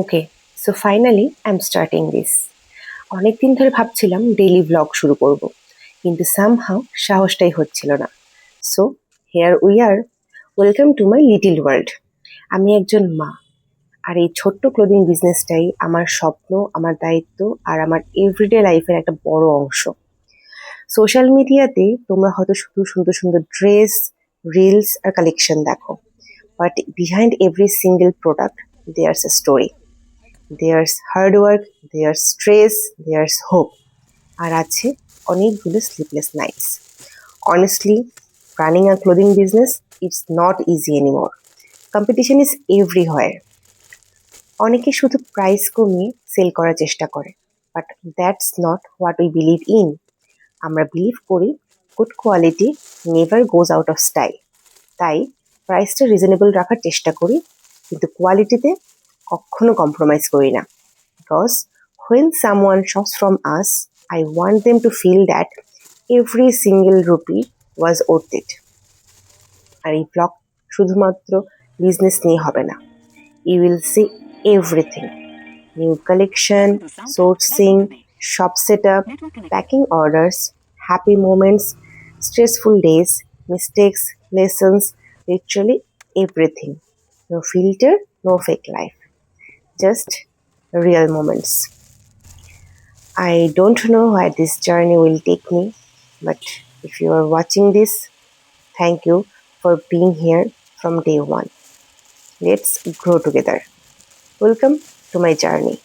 Okay, so finally I am starting this. অনেকদিন ধরে ভাবছিলাম ডেইলি ব্লগ শুরু করব, কিন্তু সামহাউ সাহসটাই হচ্ছিল না। So here we are. Welcome to my little world. আমি একজন মা, আর এই ছোট্ট ক্লোদিং বিজনেসটাই আমার স্বপ্ন, আমার দায়িত্ব, আর আমার এভরিডে লাইফের একটা বড় অংশ। সোশ্যাল মিডিয়াতে তোমরা হয়তো শুধু সুন্দর সুন্দর ড্রেস, রিলস আর কালেকশন দেখো, but behind every single product there's a story. There's hard work, there's stress, there's hope, আর আছে অনেকগুলো sleepless nights. Honestly, running a clothing business, it's not easy anymore. Competition is everywhere. অনেকে শুধু price কমিয়ে sell করার চেষ্টা করে, but that's not what we believe in. আমরা বিলিভ করি good quality never goes out of style. তাই প্রাইসটা রিজনেবল রাখার চেষ্টা করি, কিন্তু কোয়ালিটিতে কখনো কম্প্রোমাইজ করি না। Because when someone shops from us, I want them to feel that every single rupee was worth it. আর এই ব্লগ শুধুমাত্র বিজনেস নিয়ে হবে না। You will see everything: new collection, sourcing, shop setup, packing orders, happy moments, stressful days, mistakes, lessons, literally everything. No filter, no fake life, just real moments. I don't know where this journey will take me, but if you are watching this, thank you for being here from day one. Let's grow together. Welcome to my journey.